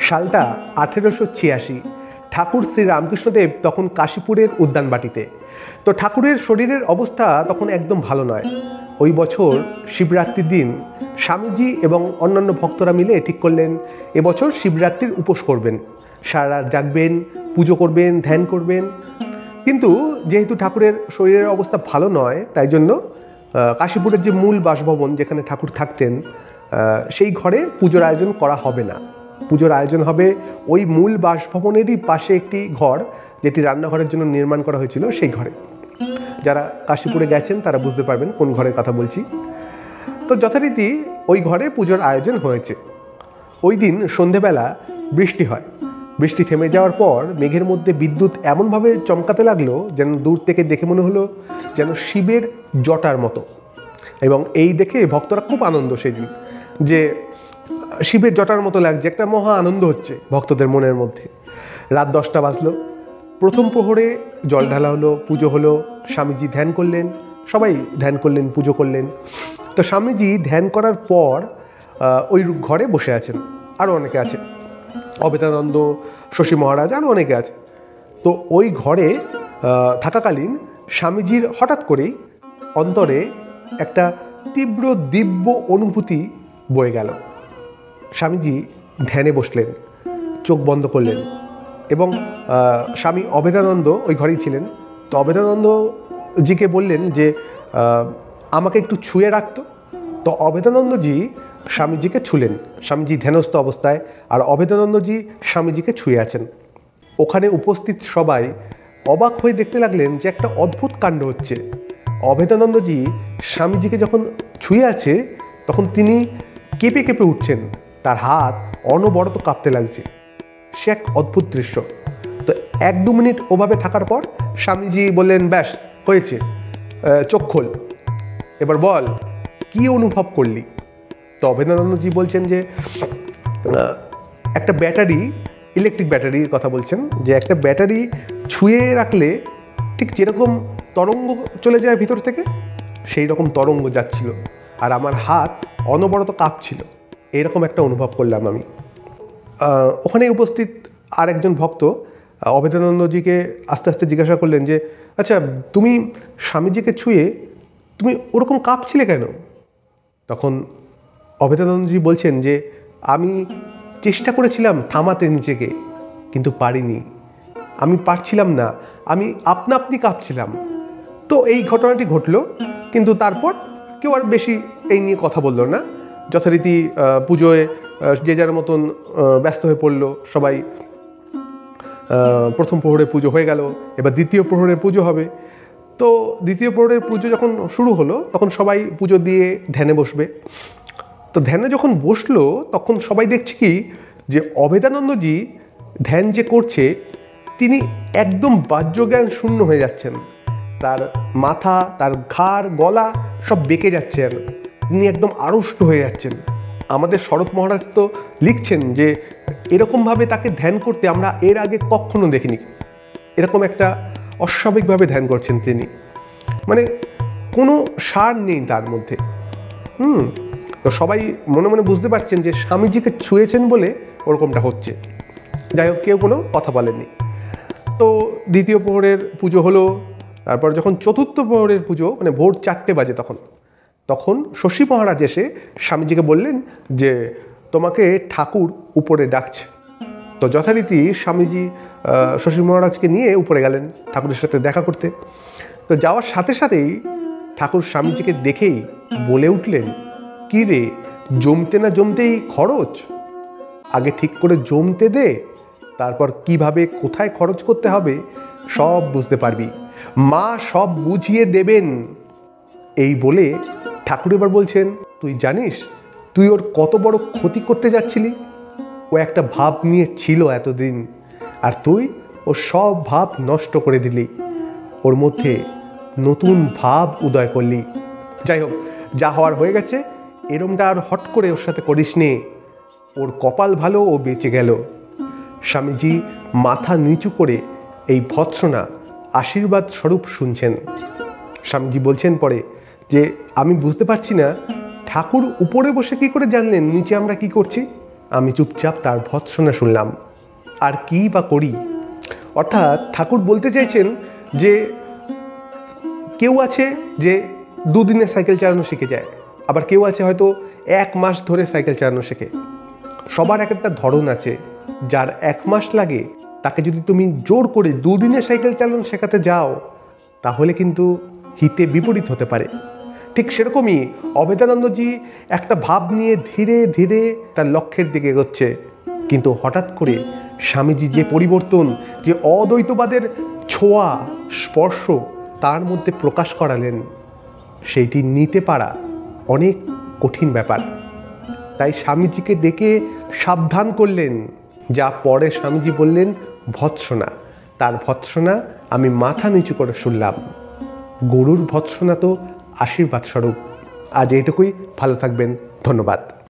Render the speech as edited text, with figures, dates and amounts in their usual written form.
সালটা 1886। ঠাকুর শ্রী রামকৃষ্ণদেব তখন কাশীপুরের উদ্যানবাটিতে। তো ঠাকুরের শরীরের অবস্থা তখন একদম ভালো নয়। ওই বছর শিবরাত্রির দিন স্বামীজি এবং অন্যান্য ভক্তরা মিলে ঠিক করলেন এবছর শিবরাত্রির উপোস করবেন, সারা রাত জাগবেন, পুজো করবেন, ধ্যান করবেন। কিন্তু যেহেতু ঠাকুরের শরীরের অবস্থা ভালো নয়, তাই জন্য কাশীপুরের যে মূল বাসভবন যেখানে ঠাকুর থাকতেন সেই ঘরে পুজোর আয়োজন করা হবে না। পুজোর আয়োজন হবে ওই মূল বাসভবনেরই পাশে একটি ঘর, যেটি রান্নাঘরের জন্য নির্মাণ করা হয়েছিল, সেই ঘরে। যারা কাশীপুরে গেছেন তারা বুঝতে পারবেন কোন ঘরের কথা বলছি। তো যথারীতি ওই ঘরে পুজোর আয়োজন হয়েছে। ওই দিন সন্ধেবেলা বৃষ্টি হয়। বৃষ্টি থেমে যাওয়ার পর মেঘের মধ্যে বিদ্যুৎ এমনভাবে চমকাতে লাগলো যেন দূর থেকে দেখে মনে হলো যেন শিবের জটার মতো। এবং এই দেখে ভক্তরা খুব আনন্দ সেদিন, যে শিবের জটার মতো লাগছে, একটা মহা আনন্দ হচ্ছে ভক্তদের মনের মধ্যে। রাত 10টা বাজলো। প্রথম প্রহরে জল ঢালা হলো, পুজো হলো, স্বামীজি ধ্যান করলেন, সবাই ধ্যান করলেন, পুজো করলেন। তো স্বামীজি ধ্যান করার পর ওই ঘরে বসে আছেন, আরও অনেকে আছে, অভেদানন্দ, শশী মহারাজ, আরও অনেকে আছে। তো ওই ঘরে থাকাকালীন স্বামীজির হঠাৎ করেই অন্তরে একটা তীব্র দিব্য অনুভূতি বয়ে গেল। স্বামীজি ধ্যানে বসলেন, চোখ বন্ধ করলেন এবং স্বামী অভেদানন্দ ওই ঘরেই ছিলেন। তো অভেদানন্দজিকে বললেন যে আমাকে একটু ছুঁয়ে রাখতো। তো অভেদানন্দজি স্বামীজিকে ছুলেন, স্বামীজি ধ্যানস্থ অবস্থায়, আর অভেদানন্দজি স্বামীজিকে ছুঁয়ে আছেন। ওখানে উপস্থিত সবাই অবাক হয়ে দেখতে লাগলেন যে একটা অদ্ভুত কাণ্ড হচ্ছে। অভেদানন্দজি স্বামীজিকে যখন ছুঁয়ে আছে তখন তিনি কেঁপে কেঁপে উঠছেন, তার হাত অনবরত কাঁপতে লাগছে। সে এক অদ্ভুত দৃশ্য। তো 1-2 মিনিট ওভাবে থাকার পর স্বামীজি বললেন, ব্যাস হয়েছে, চোখ খোল, এবার বল কি অনুভব করলি। তো অভেদানন্দজি বলছেন যে একটা ব্যাটারি, ইলেকট্রিক ব্যাটারির কথা বলছেন, যে একটা ব্যাটারি ছুঁয়ে রাখলে ঠিক যেরকম তরঙ্গ চলে যায় ভিতর থেকে, সেই রকম তরঙ্গ যাচ্ছিল, আর আমার হাত অনবরত কাঁপছিল, এইরকম একটা অনুভব করলাম আমি। ওখানে উপস্থিত আর একজন ভক্ত অভেদানন্দজিকে আস্তে আস্তে জিজ্ঞাসা করলেন যে আচ্ছা, তুমি স্বামীজিকে ছুঁয়ে তুমি ওরকম কাঁপছিলে কেন? তখন অভেদানন্দজি বলছেন যে আমি চেষ্টা করেছিলাম থামাতে নিজেকে, কিন্তু পারিনি, আমি পারছিলাম না, আমি আপনা আপনি কাঁপছিলাম। তো এই ঘটনাটি ঘটলো, কিন্তু তারপর কেউ আর বেশি এই নিয়ে কথা বললো না। যথারীতি পুজোয় যে যার মতন ব্যস্ত হয়ে পড়লো সবাই। প্রথম প্রহরে পুজো হয়ে গেল, এবার দ্বিতীয় প্রহরের পুজো হবে। তো দ্বিতীয় প্রহরের পুজো যখন শুরু হলো তখন সবাই পুজো দিয়ে ধ্যানে বসবে। তো ধ্যানে যখন বসলো তখন সবাই দেখছে কি যে অভেদানন্দজি ধ্যান যে করছে তিনি একদম বাহ্যজ্ঞান শূন্য হয়ে যাচ্ছেন। তার মাথা, তার ঘাড়, গলা সব বেঁকে যাচ্ছেন, তিনি একদম আড়ষ্ট হয়ে যাচ্ছেন। আমাদের শরৎ মহারাজ তো লিখছেন যে এরকমভাবে তাকে ধ্যান করতে আমরা এর আগে কখনো দেখিনি। এরকম একটা অস্বাভাবিকভাবে ধ্যান করছেন তিনি, মানে কোনো সার নেই তার মধ্যে। তো সবাই মনে মনে বুঝতে পারছেন যে স্বামীজিকে ছুঁয়েছেন বলে ওরকমটা হচ্ছে। যাই হোক, কেউ কোনো কথা বলেনি। তো দ্বিতীয় প্রহরের পুজো হলো। তারপর যখন চতুর্থ প্রহরের পুজো, মানে ভোর 4টে বাজে, তখন শশী মহারাজ এসে স্বামীজিকে বললেন যে তোমাকে ঠাকুর উপরে ডাকছে। তো যথারীতি স্বামীজি শশী মহারাজকে নিয়ে উপরে গেলেন ঠাকুরের সাথে দেখা করতে। তো যাওয়ার সাথে সাথেই ঠাকুর স্বামীজিকে দেখেই বলে উঠলেন, কি রে, জমতে না জমতেই খরচ, আগে ঠিক করে জমতে দে, তারপর কিভাবে কোথায় খরচ করতে হবে সব বুঝতে পারবি, মা সব বুঝিয়ে দেবেন। এই বলে ঠাকুর এবার বলছেন, তুই জানিস তুই ওর কত বড় ক্ষতি করতে যাচ্ছিলি? ও একটা ভাব নিয়ে ছিল এতদিন, আর তুই ও সব ভাব নষ্ট করে দিলি, ওর মধ্যে নতুন ভাব উদয় করলি। যাই হোক, যা হওয়ার হয়ে গেছে, এরমটা আর হট করে ওর সাথে করিস নে, ওর কপাল ভালো, ও বেঁচে গেল। স্বামীজি মাথা নিচু করে এই ভৎসনা আশীর্বাদ স্বরূপ শুনছেন। স্বামীজি বলছেন পরে যে আমি বুঝতে পারছি না ঠাকুর উপরে বসে কি করে জানলেন নিচে আমরা কি করছি। আমি চুপচাপ তার ভৎসনা শুনলাম। আর কি বা করি? অর্থাৎ ঠাকুর বলতে চাইছেন যে কেউ আছে যে দুদিনে সাইকেল চালানো শিখে যায়, আবার কেউ আছে হয়তো 1 মাস ধরে সাইকেল চালানো শেখে। সবার এক একটা ধরন আছে। যার 1 মাস লাগে তাকে যদি তুমি জোর করে 2 দিনে সাইকেল চালানো শেখাতে যাও, তাহলে কিন্তু হিতে বিপরীত হতে পারে। ঠিক সেরকমই অভেদানন্দজি একটা ভাব নিয়ে ধীরে ধীরে তার লক্ষ্যের দিকে এগোচ্ছে, কিন্তু হঠাৎ করে স্বামীজি যে পরিবর্তন, যে অদ্বৈতবাদের ছোঁয়া স্পর্শ তার মধ্যে প্রকাশ করালেন, সেইটি নিতে পারা অনেক কঠিন ব্যাপার। তাই স্বামীজিকে ডেকে সাবধান করলেন। যা পরে স্বামীজি বললেন ভৎসনা, তার ভৎসনা আমি মাথা নিচু করে শুনলাম। গরুর ভৎসনা তো আশীর্বাদ স্বরূপ। আজ এইটুকুই, ভালো থাকবেন, ধন্যবাদ।